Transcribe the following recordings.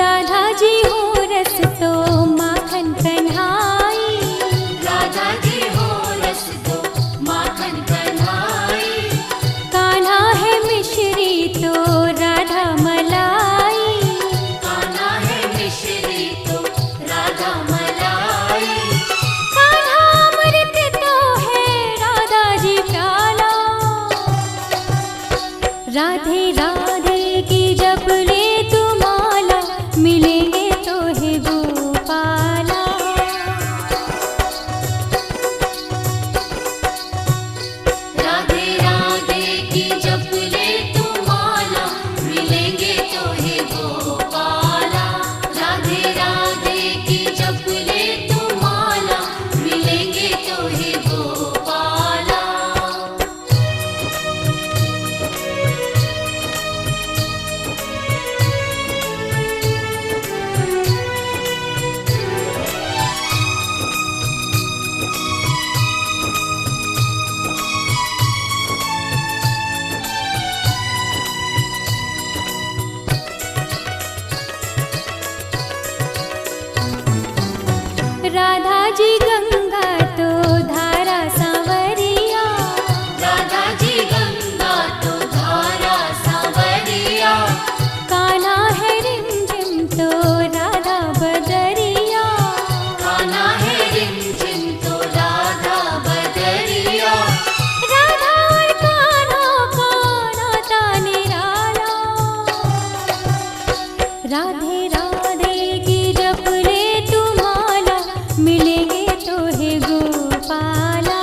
राधा जी हो रस तो माखन कन्हाई, राधा जी हो रस तो माखन कन्हाई, कान्हा है मिश्री तो राधा मलाई, कान्हा है मिश्री तो राधा मलाई, कान्हा अमृत तो है राधा जी प्याला। राधे राधे की जप ले तू माला, मिलेंगे तो है गोपाला। राधे राधे की जप ले तू माला, मिलेंगे तो है गोपाला। राधे राधे की जप ले तू माला, मिलेंगे तो है गोपाला। राधा जी गंगा तो धारा सांवरिया, राधा जी गंगा तो धारा सांवरिया, कान्हा है रिमझिम तो राधा बदरिया, कान्हा है रिमझिम तो राधा बदरिया, राधा और कान्हा का नाता निराला। राधे राधे की जप ले तू माला, मिलेंगे तो है गोपाला।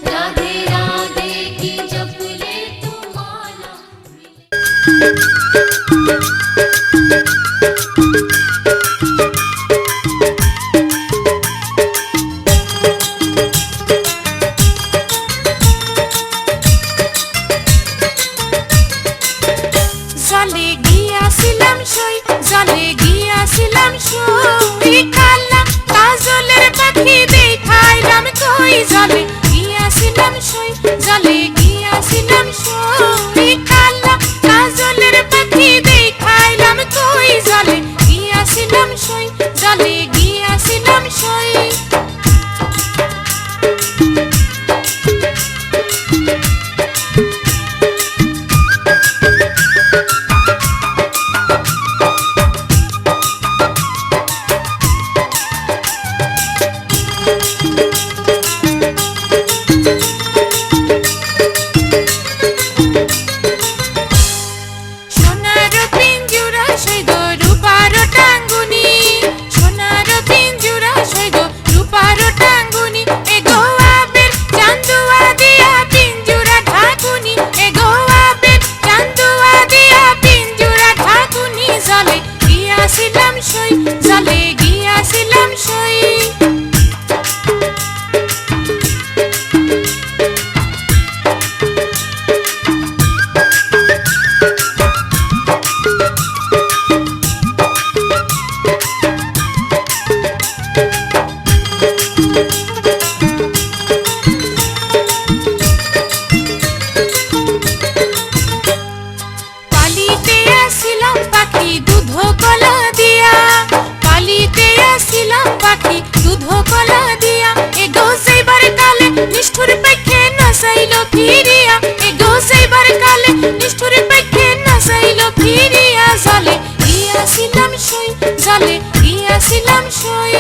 राधे राधे की जप ले तू माला। জলে গিয়াছিলাম সই, জলে গিয়াছিলাম সই, কালাম কাজলের পাখি দেখাইলাম কই। জলে গিয়াছিলাম সই, জলে গিয়াছিলাম সই, কালাম কাজলের পাখি দেখাইলাম কই। জলে গিয়াছিলাম সই, জলে গিয়াছিলাম সই। সোনার পিঞ্জুরা সই গো রূপার টাঙ্গুনি, সোনার পিঞ্জুরা সই গো রূপার টাঙ্গুনি, এ গোয়াবের চান্দুয়া দিয়া পিঞ্জুরা ঢাকুনি, এ গোয়াবের চান্দুয়া দিয়া পিঞ্জুরা ঢাকুনি। জলে গিয়াছিলাম সই, জলে গিয়াছিলাম সই। পালিতে আসিলাম পাখি দুধ কলা দিয়া, পালিতে আসিলাম পাখি দুধ কলা দিয়া, এ গো সেইবার কালে নিষ্ঠুর পেখে নাচাইল ফিরিয়া, এ গো সেইবার কালে নিষ্ঠুর পেখে নাচাইল ফিরিয়া। জলে গিয়াছিলাম সই, জলে গিয়াছিলাম সই।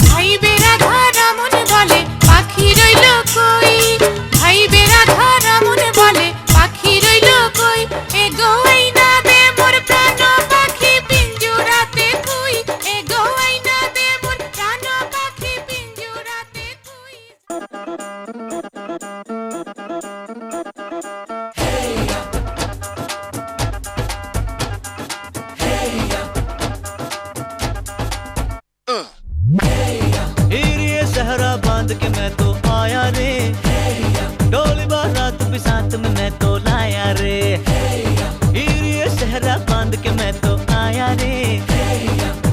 ভাই বেড়া ধরা মন বলে পাখি রইল কই, ভাই বেড়া सेहरा बांध के मैं तो आया रे, डोली बारात भी साथ में मैं तो लाया रे। ये सेहरा बांध के मैं तो आया रे,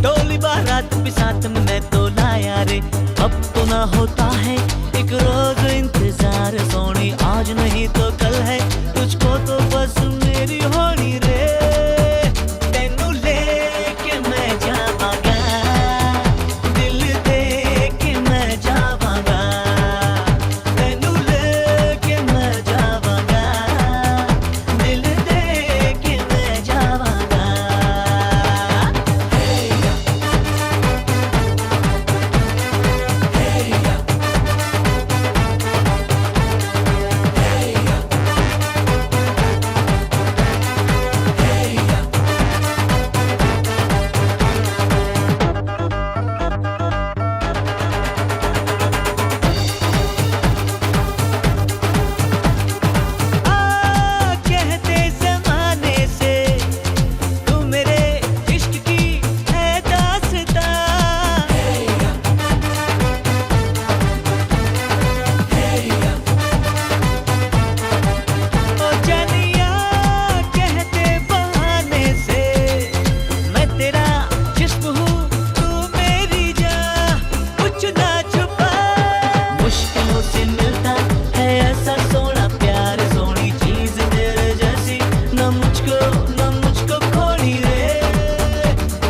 डोली बारात भी साथ में मैं तो लाया रे। अब तो ना होता है एक रोज इंतजार सोनी, आज नहीं तो कल है तुझको तो बस मेरी होनी रे। तेनू लेके मैं जावांगा, दिल दे के मैं जावांगा। तेनू लेके मैं जावांगा, दिल दे के मैं जावांगा। कहते ज़माने से तू मेरे इश्क की है दास्तां। ओ जानिया कहते बहाने से मैं तेरा जिस्म हूँ तू मेरी जान, कुछ ना छुपा। मुश्किलों से मिलता है ऐसा सोना प्यार, सोनी चीज तेरे जैसी न मुझको खोनी रे।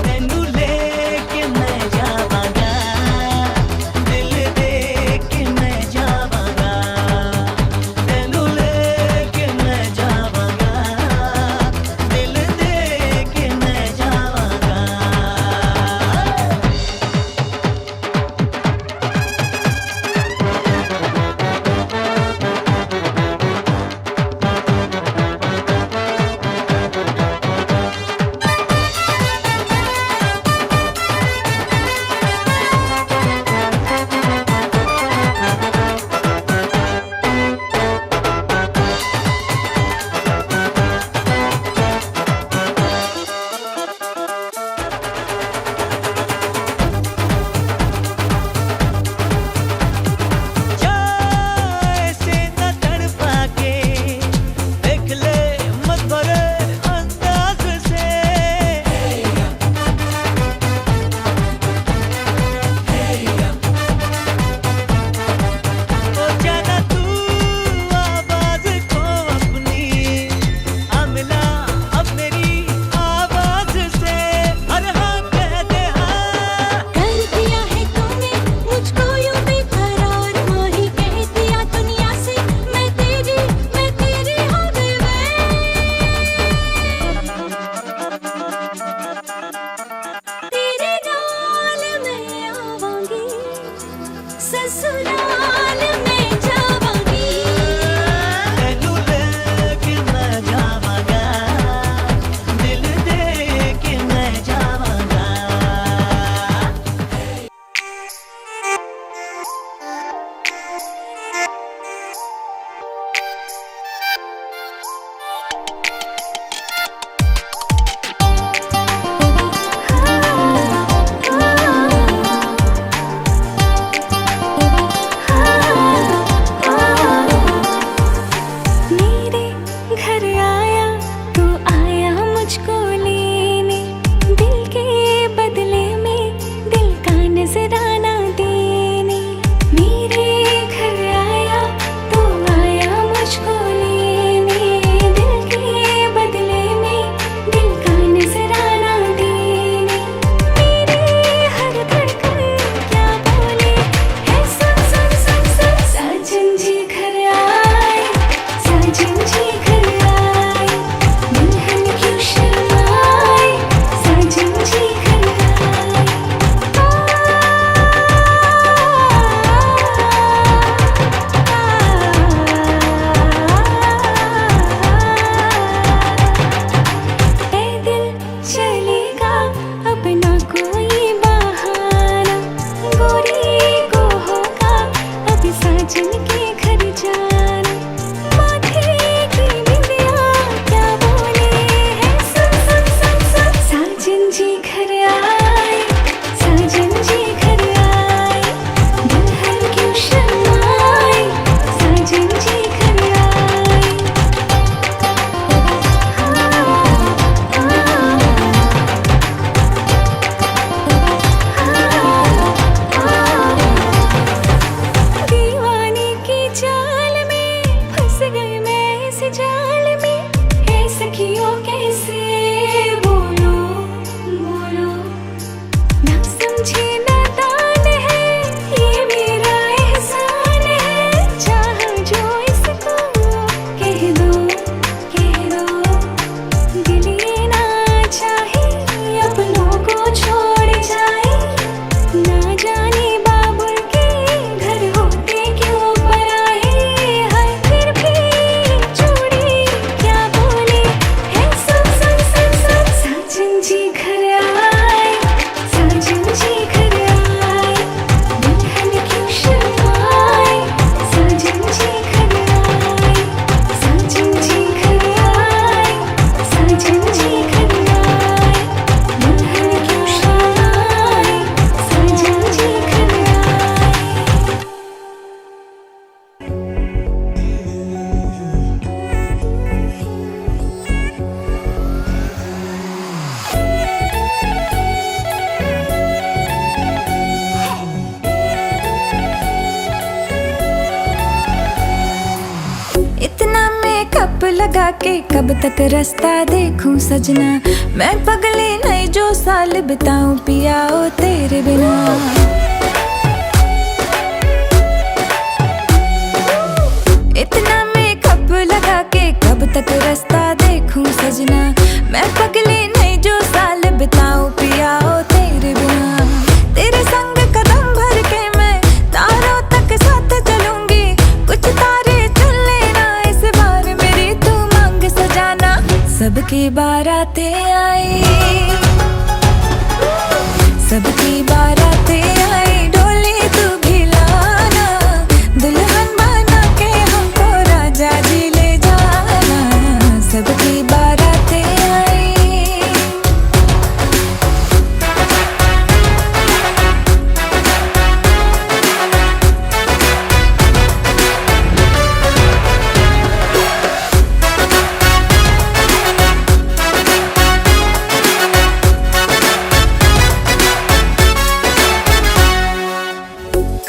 तेनू लेके मैं जावांगा, दिल दे के मैं जावांगा। तेनू लेके मैं जावांगा, दिल दे के मैं जावांगा। ऐसे न तड़पा के देख ले मत भरे अंदाज से। ओ जाना तू आवाज को अपनी, आ मिला अब मेरी आवाज से। अरे हाँ कह दे हाँ। कर दिया है तूने मुझको यूं बेकरार, माही कह दिया दुनिया से मैं तेरी हो गई वे। तेरे नाल मैं आवांगी, ससुराल में जावांगी। तेनू लेके मैं जावांगा, दिल दे के मैं जावांगा। हाँ कप लगा के कब तक रास्ता देखूं सजना, मैं पगली नहीं जो साल बिताऊं पिया ओ तेरे बिना। इतना मेकअप लगा के कब तक रास्ता देखूं सजना, मैं पगली नहीं जो साल बिताऊं पिया ओ तेरे बिना। तेरे संग कदम भर के मैं तारों तक साथ चलूंगी, कुछ तारे चुन लेना इस बार मेरी तू मांग सजाना। सबकी बारातें आई, सबकी बारातें आई, डोली तू भी लाना, दुल्हन बना के हमको राजा जी ले जाना। सबकी बारातें आई।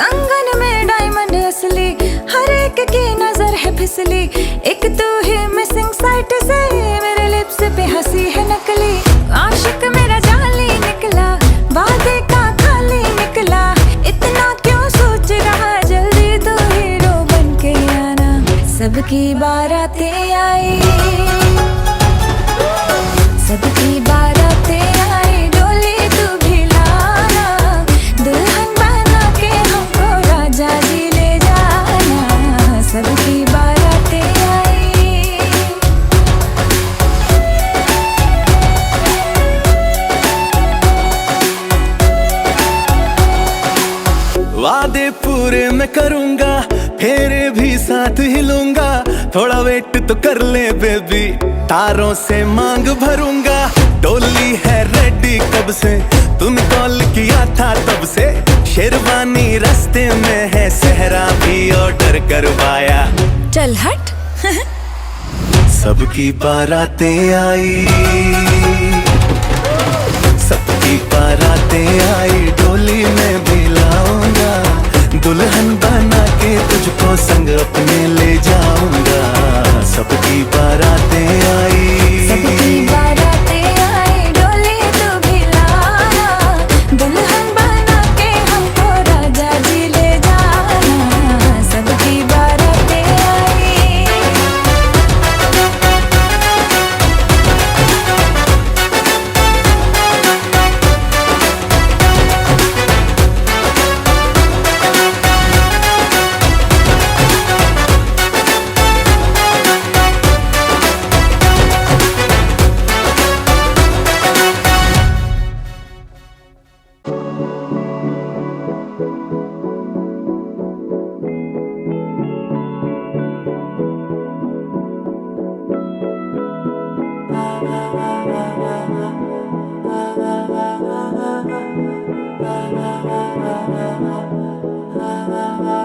कंगन में डायमंड असली, हर एक की नजर है फिसली, एक तू ही मिसिंग साइट से मेरे लिप्स पे हंसी है नकली। आशिक मेरा जाली निकला, वादे का खाली निकला, इतना क्यों सोच रहा, जल्दी तू हीरो बन के आना। सबकी बारातें आई, सबकी बारातें आई, डोली तू भी लाना, दुल्हन बना के हमको राजा जी ले जाना। सबकी बारातें आई। वादे पूरे मैं करूंगा, फेरे भी साथ हिलूंगा, थोड़ा वेट तो कर ले बेबी, तारों से मांग भरूंगा। डोली है रेडी कब से, तूने कॉल किया था तब से, शेरवानी रास्ते में है, सहरा भी ऑर्डर करवाया। चल हट। सबकी बारातें आई, सबकी बारातें आई, डोली में भी लाऊंगा, दुल्हन बना के तुझको संग अपने ले जाऊंगा। सबकी बारातें आई, सबकी बारातें आई, डोली तू भी लाना, दुल्हन बना के हमको राजा जी ले जाना। सबकी बारातें आई।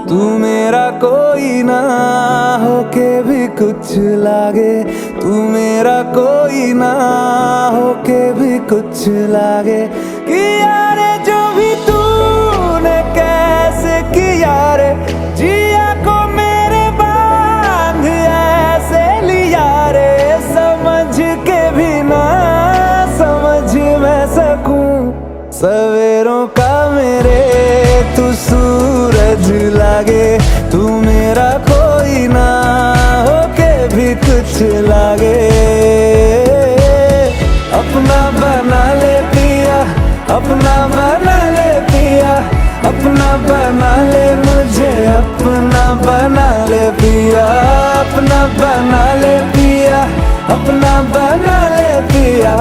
तू मेरा कोई ना होके भी कुछ लागे, तू मेरा कोई ना होके भी कुछ लागे। किया रे जो भी तूने कैसे किया रे, जिया को मेरे बांध ऐसे लिया रे, समझ के भी ना समझ मैं सकूं, सवेरों का मेरे तू सूरज लागे। तू मेरा कोई ना होके भी कुछ लागे, अपना बना ले पिया, अपना बना ले पिया, अपना बना ले मुझे, अपना बना ले पिया, अपना बना ले पिया, अपना बना ले पिया,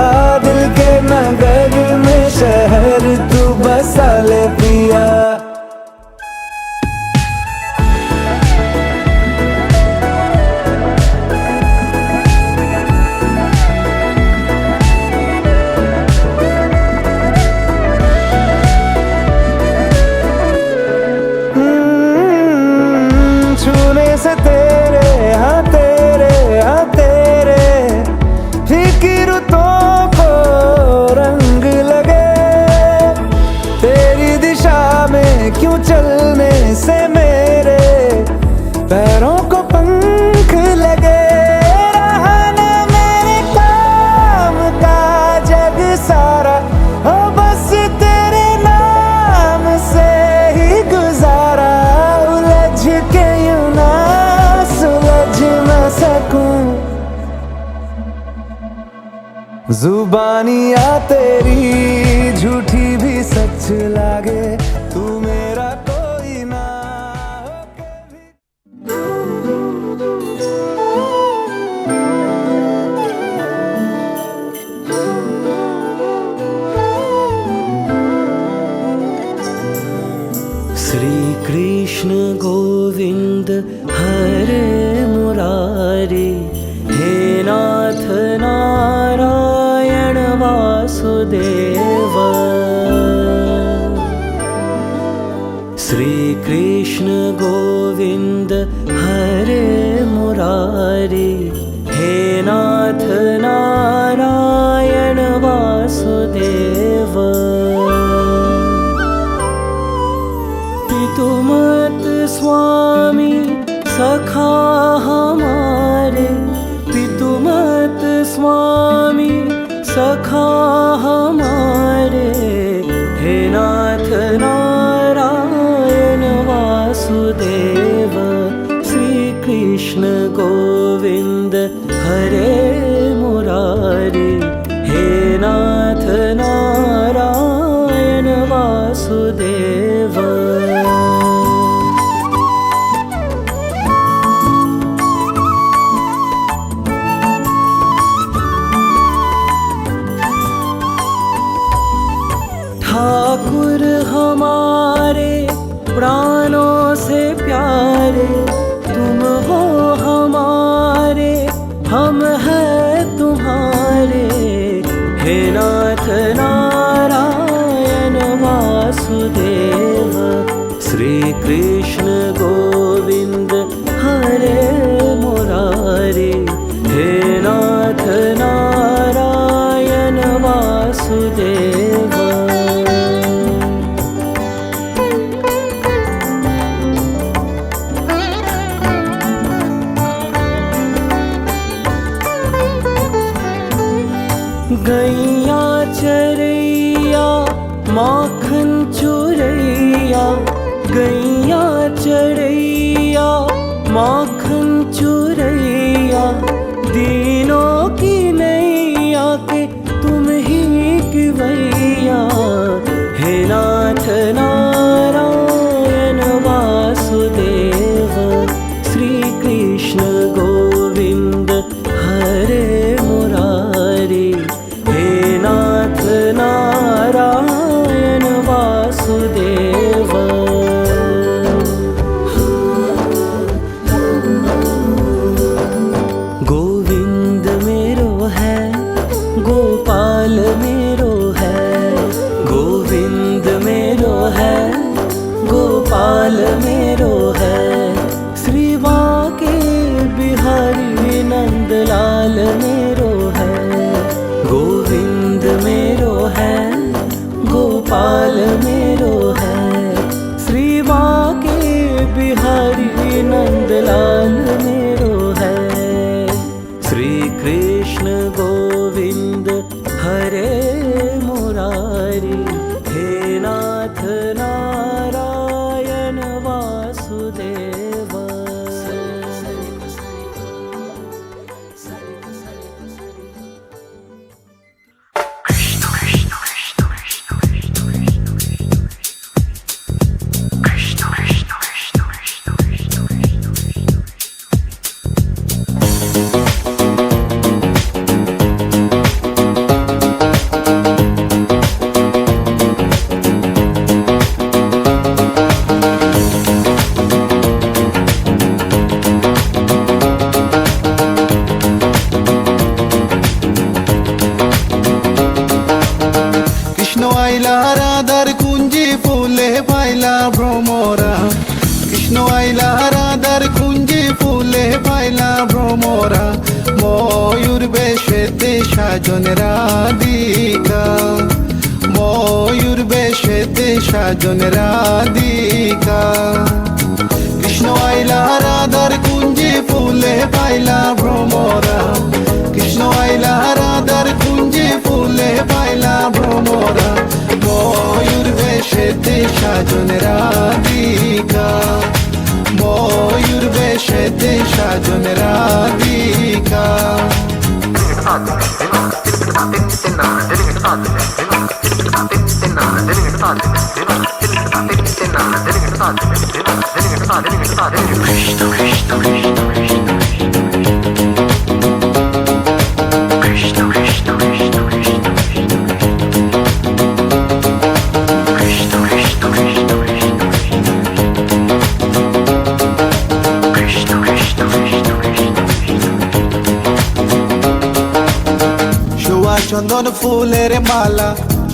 दिल के नगर में शहर तू बसा ले पिया। छूने से तेरे हाँ तेरे हाँ तेरे फिक्र तो को रंग लगे, तेरी दिशा में क्यों चलने से मेरे पैरों को पंख लगे। जुबानियाँ तेरी झूठी भी सच लागे, तू मेरा कोई ना होके भी। श्री कृष्ण गोविंद हरे मुरारी, हे नाथ नारायण वासुदेव। श्री कृष्ण गोविंद हरे मुरारी, हे नाथ नारायण वासुदेव। पितुमत स्वामी सखा हमारे, पितुमत स्वामी सखा हमारे, हे नाथ नारायण वासुदेव। श्री कृष्ण गोविंद हरे मुरारी, हे नाथ नारायण वासुदेव। ठाकुर हमारे प्राणों से प्यारे, तुम हो हमारे, हम हैं तुम्हारे, हे नाथ नारायण वासुदेव। श्री कृष्ण गोविंद हरे मुरारी, हे नाथ नारायण वासुदेव। गैया चरैया माखन चुरैया, गैया चरैया माखन चुरैया, दीनों की नैया के तुम ही किवैया, हे नाथ नारायण वासुदेव। श्री कृष्ण गोविंद हरे मुरारी, हे नाथ नारायण वासुदेव। गोविंद मेरो है, गोपाल मेरो है, गोविंद मेरो है, गोपाल मेरो है, श्री बांके बिहारी नंदलाल मेरो है। गोविंद मेरो है, गोपाल मेरो है, श्री बांके बिहारी नंदलाल मेरो है। श्री कृष्ण गोविंद हरे मुरारी, हे नाथ नारायण वासुदेव। আইলা রাধার কুঞ্জি ফুলে পাইলা ভ্রমরা, কৃষ্ণ আইলা রাধার কুঞ্জি ফুলে পাইলা ভ্রমরা, ময়ূর বেশেতে সাজন রাধিকা, ময়ূর বেশেতে সাজন রাধিকা। কৃষ্ণ আইলা রাধার কুঞ্জি ফুলে পাইলা ভ্রমরা, কৃষ্ণ আইলা রাধার কুঞ্জি ফুলে পাইলা ভ্রমরা, ময়ূর বেশেতে সাজন রাধিকা, ময়ূর বেশেতে সাজন রাধিকা। চন্দন ফুলের মালা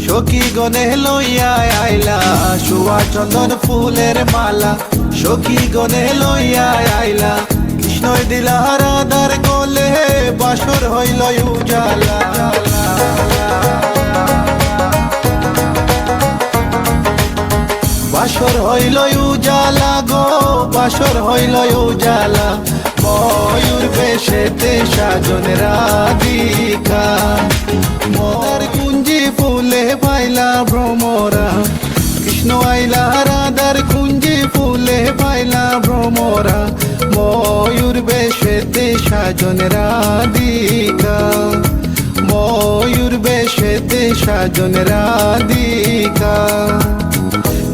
সখী গনে লইয়া আইলা সুয়া চন্দন ফুলের মালা সখী গনে লইয়া আইলা কৃষ্ণই দিলা রাধার গলে বাসর হইল উজালা বাসর হইল উজালা গো বাসর হইল উজালা ময়ূর বেশেতে সাজন রাধিকা মোর কুঞ্জি ফুলে পাইলা ভ্রমরা কৃষ্ণ আইলা রাধার কুঞ্জি ফুলে পাইলা ভ্রমরা ময়ূর বেশেতে সাজন রাধিকা ময়ূর বেশেতে সাজন রাধিকা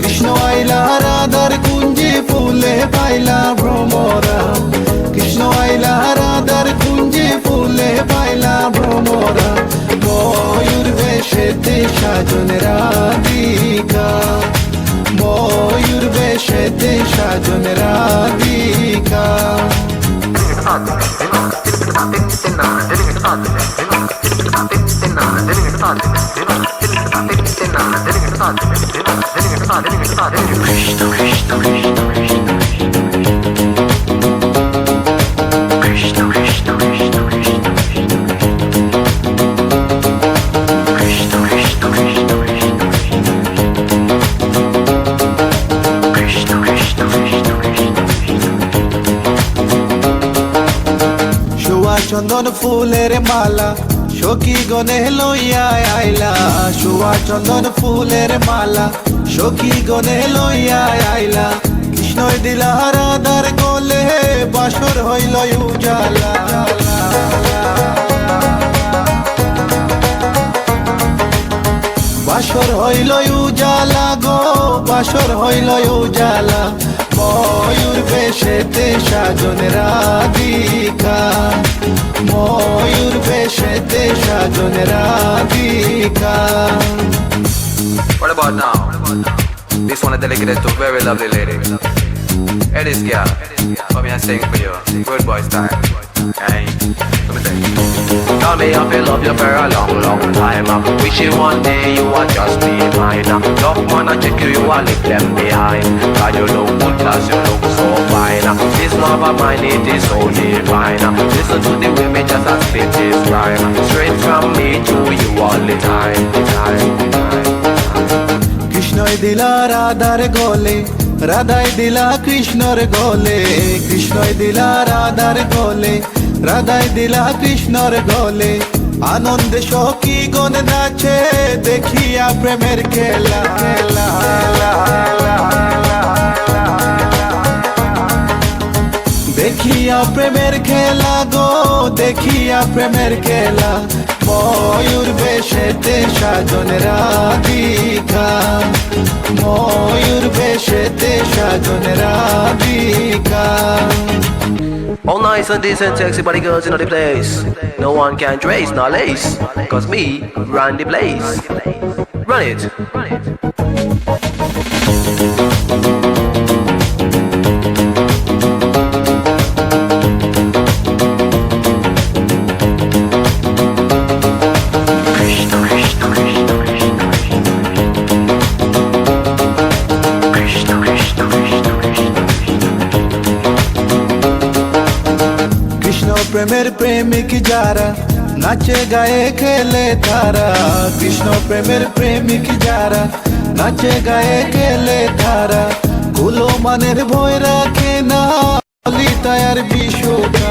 কৃষ্ণ আইলা রাধার কুঞ্জি ফুলে পাইলা ভ্রমরা কৃষ্ণ আইলা রাধার কুঞ্জি ফুলে পাইলা ভ্রমরা ময়ূর বেশেতে সাজন রাধিকা ময়ূর বেশেতে সাজন রাধিকা চন্দন ফুলের মালা সখী গনে লইয়া আইলা সুয়া চন্দন ফুলের মালা সখী গনে লইয়া আইলা কৃষ্ণই দিলা রাধার গলে বাসর হইল উজালা বাসর হইল উজালা গো বাসর হইল উজালা ময়ূর বেশেতে সাজন রাধিকা ময়ূর বেশেতে সাজন Radhika What about now? This one is dedicated to a very lovely lady. Hey, this girl, come here and sing for you. Good boy style. Hey, let me sing. Tell me I feel love you for a long, long time. Wishing one day you would just be mine. Love man, I check you, you will leave them behind. God, you look good, cause you look so fine. This love of mine, it is so divine. Listen to the way me just a spit this rhyme. Straight from me to you all the time, time. কৃষ্ণই দিলা রাধার গলে রাধাই দিলা কৃষ্ণর গলে কৃষ্ণই দিলা রাধার গলে রাধাই দিলা কৃষ্ণর গলে আনন্দে সখী গণ নাচে দেখিয়া প্রেমের খেলা দেখিয়া প্রেমের খেলা গো দেখিয়া প্রেমের খেলা ময়ূর বেশেতে সাজন রাধিকা ময়ূর বেশেতে সাজন Radhika All nice and decent sexy body girls in the place. No one can trace nor lace, cause me run the place. Run it. প্রেমের প্রেমিক যারা নাচে গায়ে খেলে তারা কৃষ্ণ প্রেমের প্রেমিক যারা নাচে গায়ে খেলে তারা কুলো মানের ভয় রাখে না ললিতায়ার বিশোকা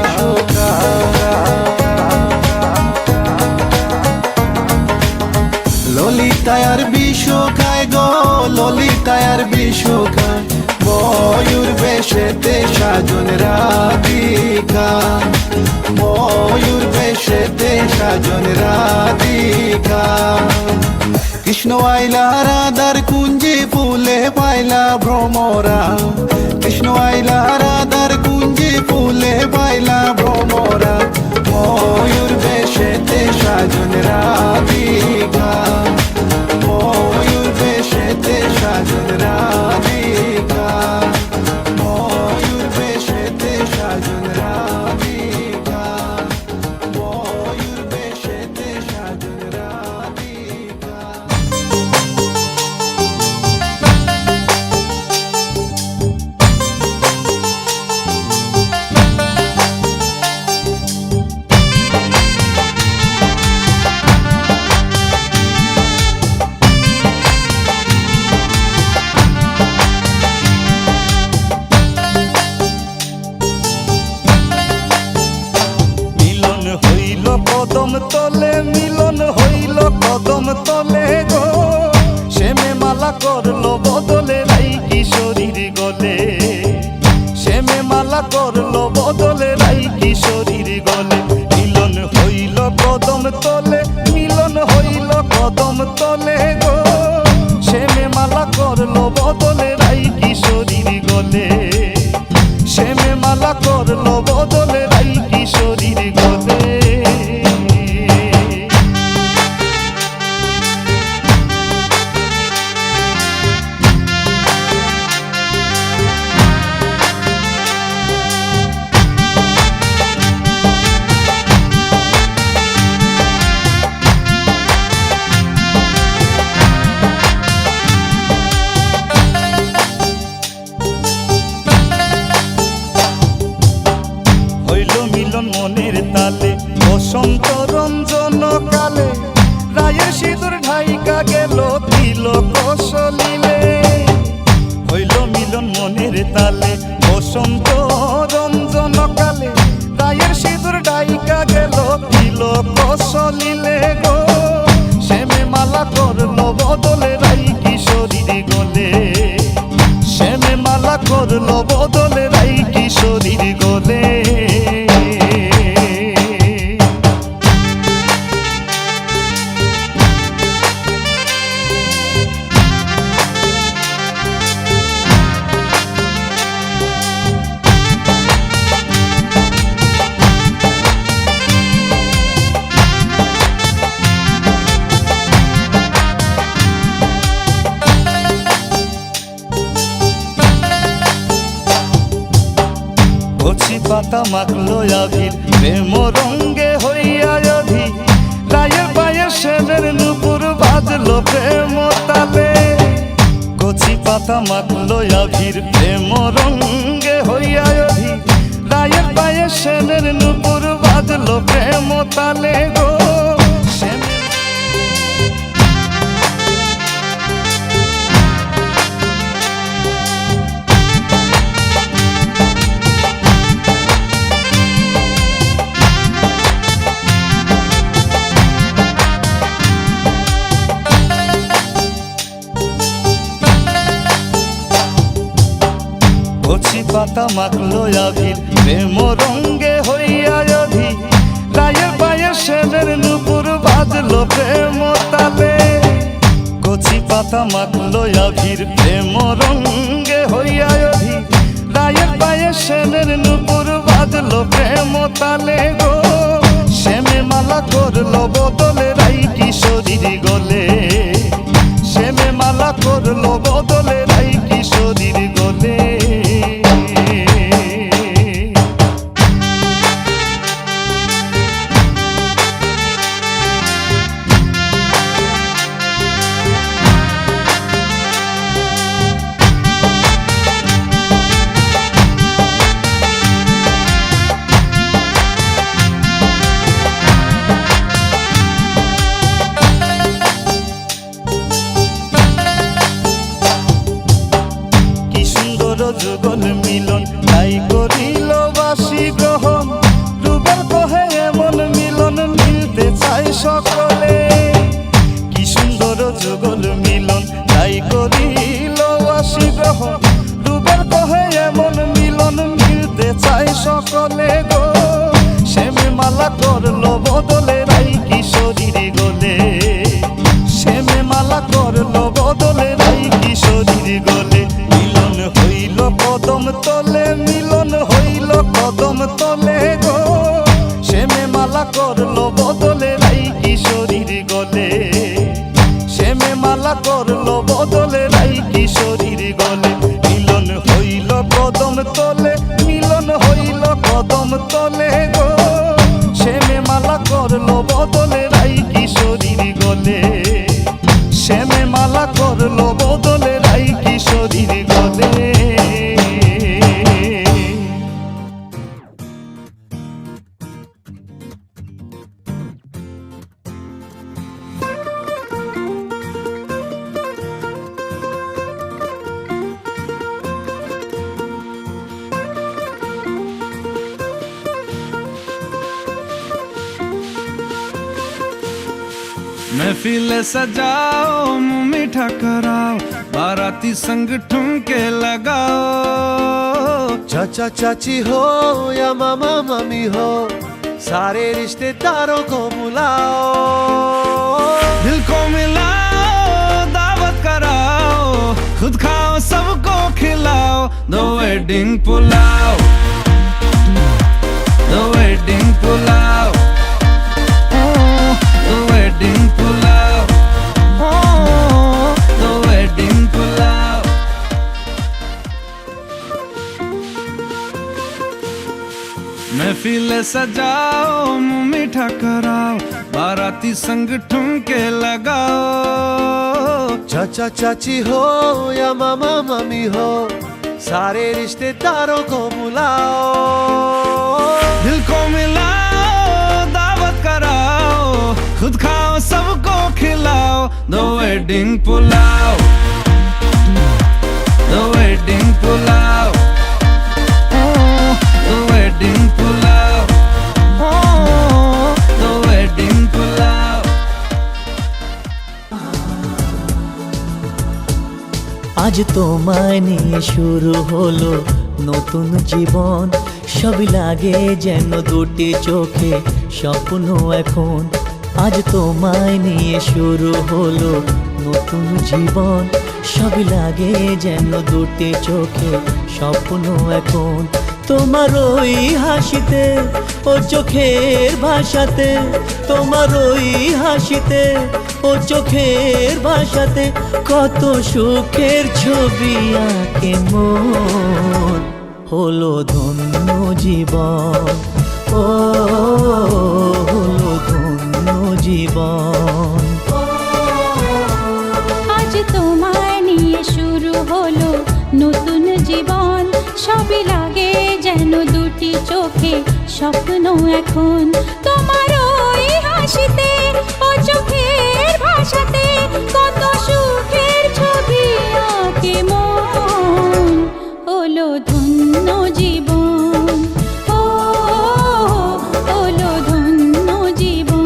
ললিতায়ার বিশোকায় গো ললিতায়ার বিশোকায় ময়ূর বেশেতে সাজন রাধিকা ময়ূর বেশেতে সাজন রাধিকা কৃষ্ণ আইলা রাধার কুঞ্জে ফুলে পাইলা ভ্রমরা, কৃষ্ণ আইলা রাধার কুঞ্জে ফুলে পাইলা ভ্রমরা, ময়ূর বেশেতে সাজন রাধিকা, ময়ূর বেশেতে সাজন রাধিকা, ময়ূর বেশেতে সাজন রাধিকা, ময়ূর বেশেতে সাজন রাধিকা। মিলন হইল কদম তলে, মিলন হইল কদম তলে গো, শ্যামে মালা করলো বদলে রাই কিশোরীর গলে, শ্যামে মালা করলো বদলে রাই কিশোরীর গলে। মিলন হইল কদম তলে, মিলন হইল কদম তলে গো, শ্যামে মালা করলো বদলে রাই কিশোরীর গলে, শ্যামে মালা করলো বদলে রাই কিশোরীর গলে। হইল মিলন মনের তালে, বসন্ত রঞ্জন কালে, রায়ের সিঁদুর ঢাইকা গেল তিলক সলিলে। হইল মিলন মনের তালে, বসন্ত রঞ্জন কালে, রায়ের সিঁদুর ঢাইকা গেল তিলক সলিলে গো, শ্যামে মালা করলো বদলে রাই কিশোরীর গলে, শ্যামে মালা করলো বদলে রাই কিশোরীর গলে। কচি পাতা মাখলো আবির প্রেম রঙ্গে হইয়া অধি, রায়ের পায়ের শ্যামের নুপুর বাজলো প্রেম তালে। কচি পাতা মাখলো আবির প্রেম রঙ্গে হইয়া অধি, রায়ের পায়ের শ্যামের নুপুর বাজলো প্রেম তালে গো, শ্যামের কচি পাতা মাখলো আবির প্রেম রঙ্গে হইয়া অধি, রায়ের পায়ের শ্যামের নুপুর বাজলো প্রেম তালে। কচি পাতা মাখলো আবির প্রেম রঙ্গে হইয়া অধি, রায়ের পায়ের শ্যামের নুপুর বাজলো প্রেম তালে গো, শ্যামে মালা করলো বদলে রাই কিশোরীর গলে, শ্যামে মালা করলো বদলে রাই কিশোরীর গলে। যুগল মিলন তাই করিল বাসি গ্রহণ, রুবেল কহে এমন মিলন মিলতে চাই সকলে। কি সুন্দর যুগল মিলন তাই করিল বাসি গ্রহণ, রুবেল কহে এমন মিলন মিলতে চাই সকলে গো, শ্যামে মালা করলো বদলে রাই কিশোরীর গলে, শ্যামে মালা কদম তলে মিলন হইল কদম তলে গো শ্যামে মালা করলো বদলে রাই কিশোরীর গলে শ্যামে মালা করলো বদলে রাই কিশোরীর গলে মিলন হইল কদম তলে মিলন হইল কদম তলে গো শ্যামে মালা করলো বদলে রাই কিশোরীর গলে শ্যামে মালা করলো বদলে রাই কিশোরীর গলে महफिल सजाओ मुंह मीठा कराओ बाराती संग ठुमके लगाओ चाचा चाची हो या मामा मम्मी हो सारे रिश्तेदारों को बुलाओ दिल को मिलाओ दावत कराओ खुद खाओ सबको खिलाओ दो वेडिंग पुलाव दो वेडिंग पुलाव दो वेडिंग पुलाव दो वेडिंग पुलाव महफिल सजाओ मुंह मीठा कराओ बाराती संग ठुमके लगाओ चाचा चाची हो या मामा मम्मी हो सारे रिश्तेदारों को बुलाओ दिल को मिलाओ दावत कराओ खुद खाओ सबको खिलाओ दो वेडिंग पुलाव दो वेडिंग पुलाव दो वेडिंग पुलाव दो वेडिंग पुलाव আজ তোমায় নিয়ে শুরু হলো নতুন জীবন সবই লাগে যেন দুটি চোখে স্বপ্ন এখন আজ তোমায় নিয়ে শুরু হলো নতুন জীবন সবই লাগে যেন দুটি চোখে স্বপ্ন এখন তোমার ওই হাসিতে ও চোখের ভাষাতে তোমার ওই হাসিতে ও চোখের ভাষাতে কত সুখের ছবি আঁকে মন হলো ধন্য জীবন ও হলো ধন্য জীবন আজ তোমায় নিয়ে শুরু হলো নতুন জীবন সবই লাগে যেন দুটি চোখে স্বপ্ন এখন তোমার ওই হাসিতে ও চোখের ভাষাতে কত সুখের ছবি আঁকে মন হলো ধন্য জীবন ও হলো ধন্য জীবন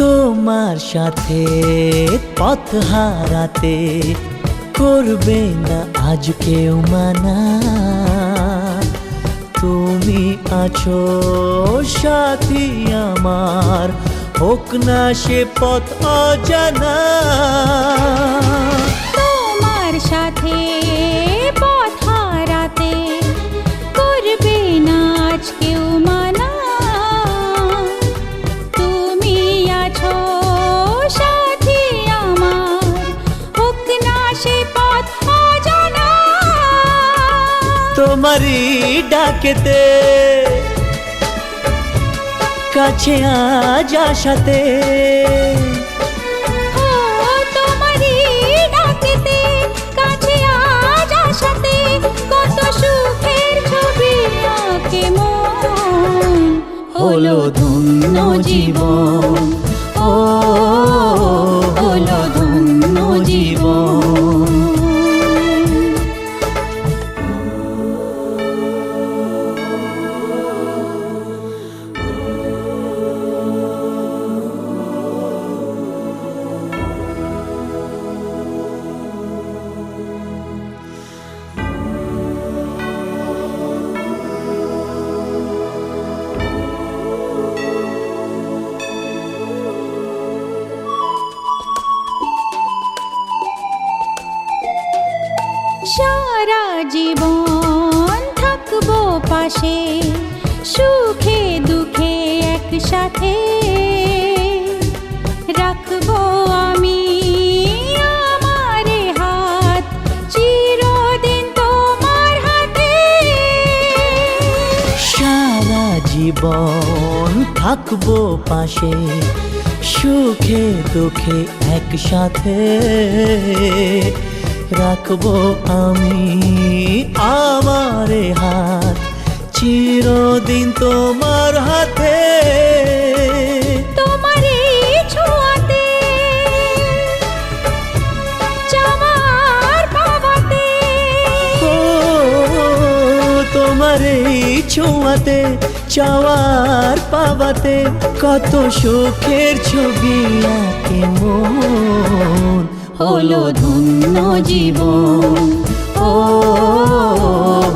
তোমার সাথে পথ হারাতে করবে না আজ কেউ মানা তুমি আছো সাথী আমার হোক না সে পথ অজানা তোমার সাথে পথ হারাতে করবে না আজ কেউ মানা তুমি আছো সাথী আমার হোক না সে পথ অজানা তোমারই ডাকেতে কাছে আজ আসাতে ও তোমারই ডাকেতে কাছে আজ আসাতে কত সুখের ছবি আঁকে মন হলো ধন্য জীবন, ও হলো ধন্য জীবন। সারা জীবন থাকবো পাশে, সুখে দুঃখে একসাথে, রাখবো আমি আমার হাত চিরদিন তোমার হাতে। সারা জীবন থাকবো পাশে, সুখে দুঃখে একসাথে, রাখবো আমি আমার হাত চিরদিন তোমার হাতে। তোমার ছোঁয়াতে চাওয়ার পাওয়াতে, ও তোমার ছোঁয়াতে চাওয়ার পাওয়াতে, কত সুখের ছবি আঁকে মন। হলো ধন্য জীবন, ও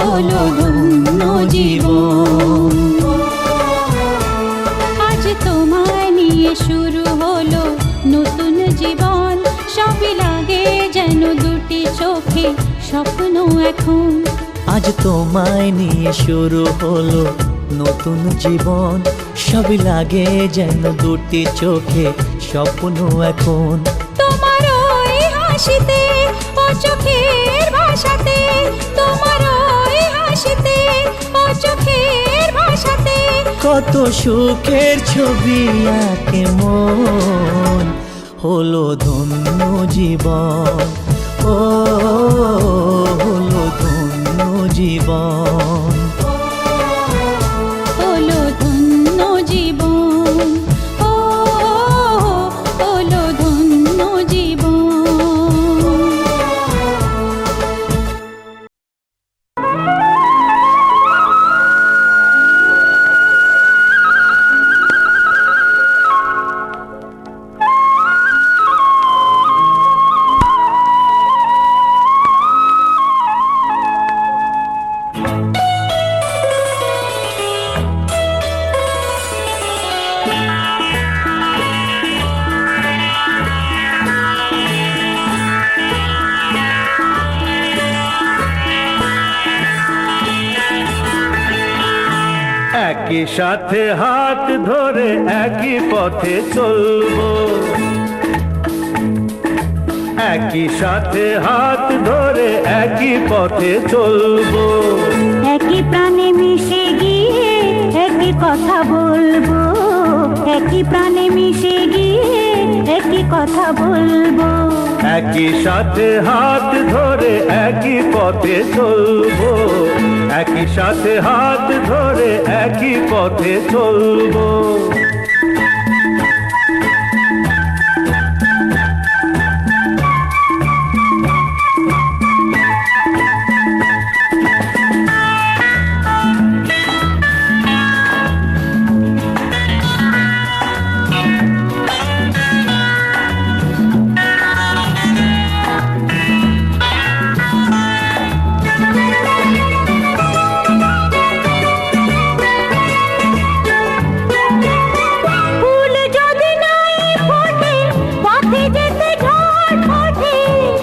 হলো ধন্য জীবন। আজ তোমায় নিয়ে শুরু হলো নতুন জীবন, সবই লাগে যেন দুটি চোখে স্বপ্ন এখন। আজ তোমায় নিয়ে শুরু হলো নতুন জীবন, সবই লাগে যেন দুটি চোখে স্বপ্ন এখন। তোমার ওই হাসিতে ও চোখের ভাষাতে, তোমার ওই হাসিতে ও চোখের ভাষাতে, কত সুখের ছবি আঁকে মন। হলো ধন্য জীবন, ও হলো ধন্য জীবন। হলো ধন্য জীবন, ও হলো ধন্য জীবন। একই সাথে হাত ধরে একই পথে চলবো, একই সাথে হাত ধরে একই পথে চলবো। একই প্রাণে মিশে গিয়ে একই কথা বলবো, একই প্রাণে মিশে গিয়ে একই কথা বলবো। একই সাথে হাত ধরে একই পথে চলবো, একই সাথে হাত ধরে একই পথে চলবো।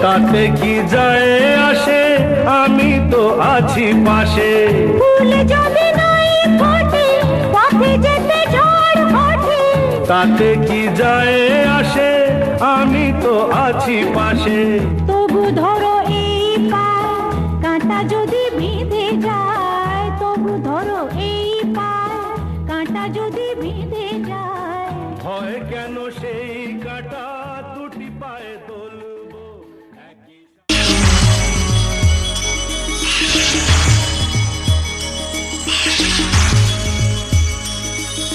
তাতে কি যায় আসে, আমি তো আছি পাশে। ফুল যদি নাই ফোটে পথে যেতে ঝড় ওঠে, তাতে কি যায় আসে, আমি তো আছি পাশে। তবু ধরো এই পায় কাঁটা যদি বেঁধে যায়, তবু ধরো এই পায় কাঁটা যদি বেঁধে যায়। ভয় কেন সেই কাঁটা দুটি পায়ে তুলবো।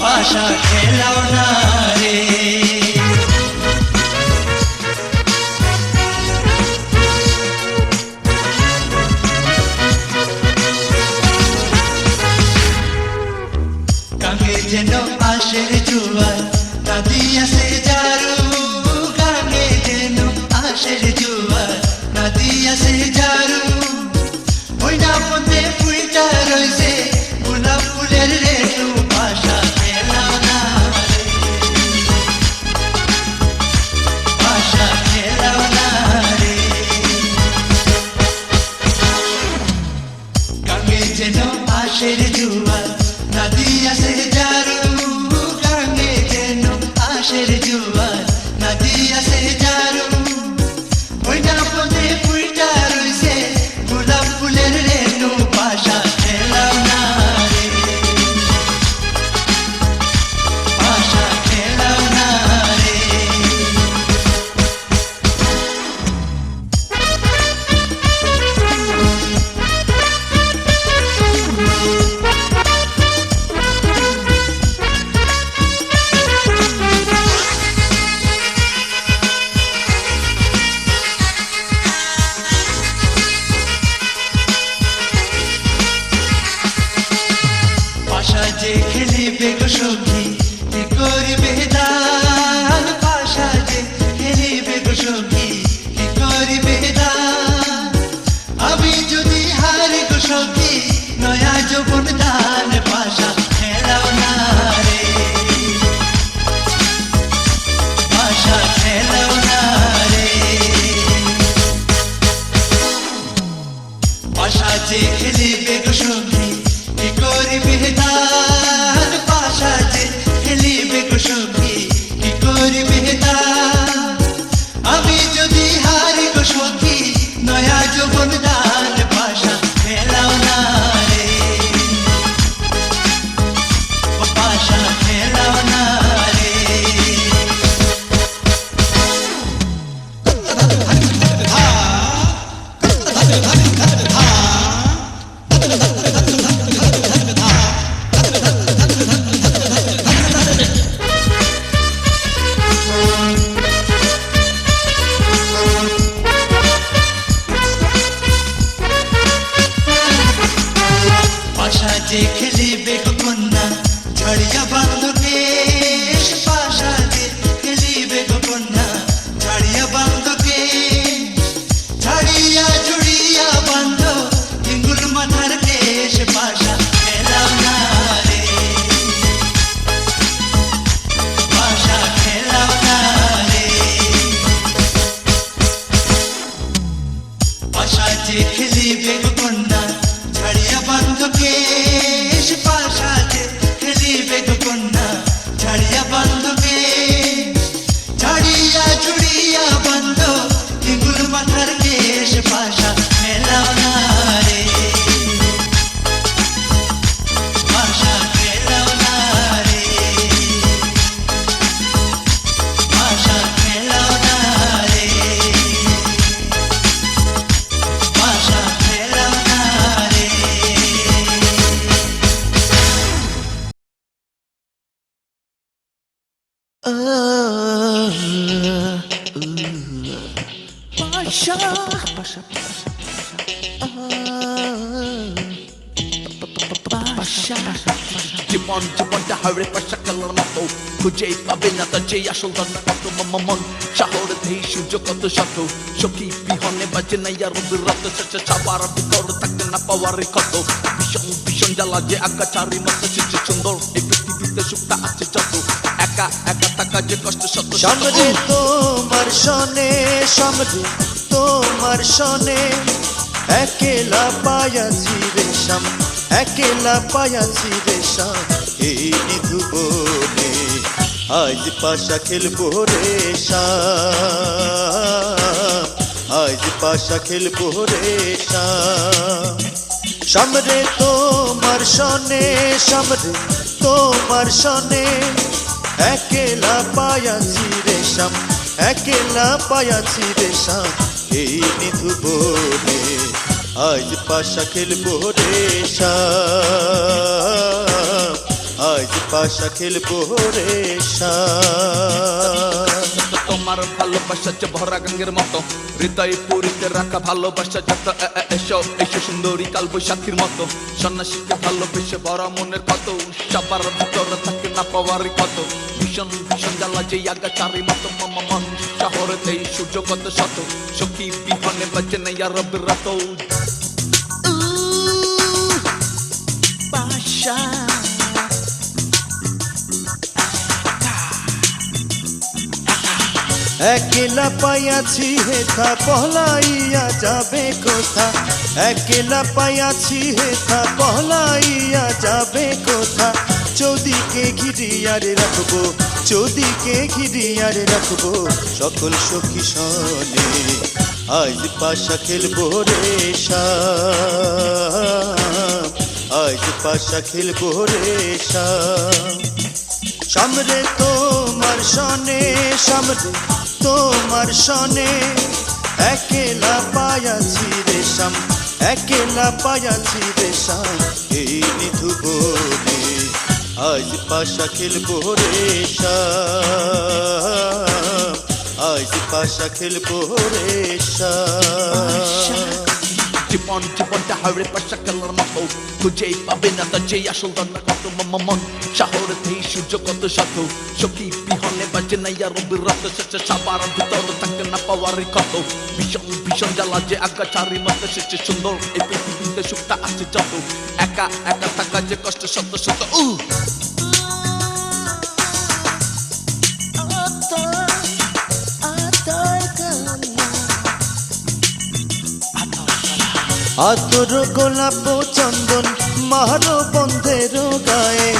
পাশা খেলাও না রে গাঙ্গে যেন আশের জুয়ার নদী আসে জারু গাঙ্গে যেন আশের জুয়ার নদী আসে জারু ওই না পথে ফুইটা রয়েছে গোলাপ ফুলের রেণু পাশা খেলাও না রে পাশা খেলাও না রে গাঙ্গে যেন আশের জুয়ার নদী আসে জারু গাঙ্গে যেন আশের জুয়ার নদী আসে জারু ওই না পথে ফুইটা রয়েছে গোলাপ ফুলের রেণু পাশা খেলাও না রে পাশা খেলাও না রে পাশা যে খেলিবে গো সখী কি করিবে দান পাশা যে খেলিবে গো সখী কি করিবে দান আমি যদি হারি গো সখী নয়া যৌবন দান পাশা খেলাও না রে পাশা খেলাও না রে পাশা যে খেলিবে গো সখী কি করিবে দান পাশা যে খেলিবে গো সখী কি করিবে দান আমি যদি হারি গো সখী নয়া যৌবন দান পাশা খেলাও না রে ও পাশা খেলাও না রে পাশা যে খেলিবে গো কন্যা ঝড়িয়া বান্ধ কেশ পাশা যে খেলিবে গো কন্যা ঝড়িয়া বান্ধ কেশ ঝড়িয়া ঝুড়িয়া বান্ধ হিঙ্গুল মাথার কেশ পাশা খেলাও না রে পাশা খেলাও না রে পাশা যে খেলিবে গো কন্যা ঝড়িয়া বান্ধ কেশ পাশা যে খেলিবে গো কন্যা ঝড়িয়া বান্ধ কেশ ঝড়িয়া ঝুড়িয়া বান্ধ হিঙ্গুল মাথার কেশ পাশা খেলাও না রে পাশা খেলাও না রে পাশা খেলাও না রে পাশা খেলাও না রে জীবনটা হাওড়ে পাশা খেলার মতো খুঁজেই পাবে না তার যে আসল ধর্ম কত মন শহরে দেই সূর্য কত শত সখী বিহনে বাজে না ইয়ার রত শেষে ছাবার ভিতর থাকতে না পাওয়ার কত ভীষণ ভীষণ জ্বালা যে আকাচারি মতো সে সুন্দর এই পৃথিবীতে সুখটা আছে যত একা একা থাকা যে কষ্ট শত সামনে তোমার সনে সামনে তোমার সনে একেলা পায়াছি রেশম একেলা পায়াছি রেশম এই নিধুবনে আজ পাশা খেলবো রেশম আজ পাশা খেলবো রেশম সামনে তোমার সনে সামনে তোমার সনে একেলা পায়াছি রেশম একেলা পায়াছি রেশম এই নিধুবনে আজ পাশা খেলবো রেশম আজ আজ পাশা খেলবো রে তোমার ভালোবাসা যে ভরা গঙ্গের মতো হৃদয় পুরীতে রাখা ভালোবাসা যত এসো এসো সুন্দরী কাল বৈশাখীর মতো সন্ন্যাসীকে ভালোবেসে ভরা মনের কত সবার ভিতরে থাকে না পাওয়ারই কত ভীষণ ভীষণ জ্বালা যে আগাছারি মতো মন শহরেতে সূর্য কত শত সখী বিহনে বাজে না আর বিরত পাশা একলা পাইয়াছি হেথা পহলাইয়া যাবে কোথা একলা পাইয়াছি হেথা পহলাইয়া যাবে কোথা চৌদিকে ঘিরিয়ারে রাখবো চৌদিকে ঘিরিয়ারে রাখবো সকল সখী সনে আজ পাশা খেলবো রে আজ পাশা খেলবো রে সামরে তোমার সনে সামরে তোমার সনে একলা পায়াছি রেশম একলা পায়াছি রেশম এই নিধু বনে আজ পাশা খেলবো রে আজ পাশা খেলবো রে জীবন জীবনটা হাওড়ে পাশা খেলার মতো খুঁজেই পাবে না তা যে আসল দরকার কত মন শহরেতে সূর্য কত শত সখী বিহনে বাজে না আর বিরত সবার ভিতরে থাকে না পাওয়ারই কত ভীষণ ভীষণ জ্বালা যে আগাছারি মতো সেচে সুন্দর এই পৃথিবীতে সুখটা আছে যত একা একা থাকা যে কষ্ট শত শত আতর গোলাপ চন্দন মারো বন্ধের গায়ে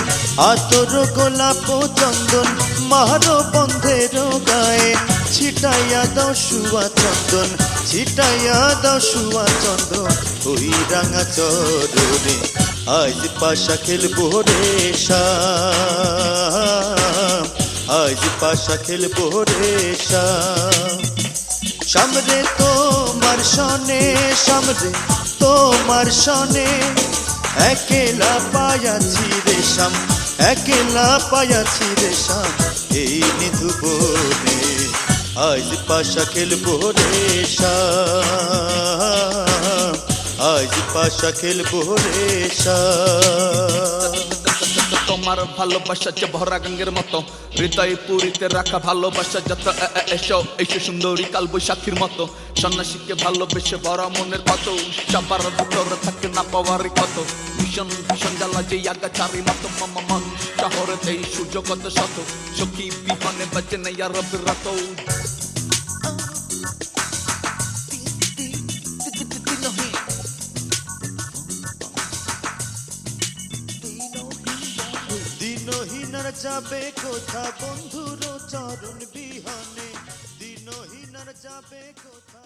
আতর গোলাপ চন্দন মারো বন্ধের গায়ে ছিটাইয়া দাও শুয়া চন্দন ছিটাইয়া দাও শুয়া চন্দন ওই রাঙা চরণে আজ পাশা খেলবো রে আজ পাশা খেলবো রে সামরে তোমার সনে সামরে তোমার সনে একলা পায়াছি রেশম একলা পায়াছি রেশম এই নিধু বনে আজ পাশা খেলবো রে আজ পাশা খেলবো রে তোমার ভালোবাসা যে ভরা গঙ্গের মতো হৃদয় পুরীতে রাখা ভালোবাসা যত এসো এসো সুন্দরী কাল বৈশাখীর মতো সন্ন্যাসীকে ভালোবেসে ভরা মনের কত সবার ভিতরে থাকে না পাওয়ারই কত ভীষণ ভীষণ জ্বালা যে আগাছারি মতো মন শহরেতে সূর্য কত শত সখী বিহনে বাজে না আর বিরত দিনহীনার যাবে কোথা বন্ধুর চরণ বিহনে দিনহীনার যাবে কোথা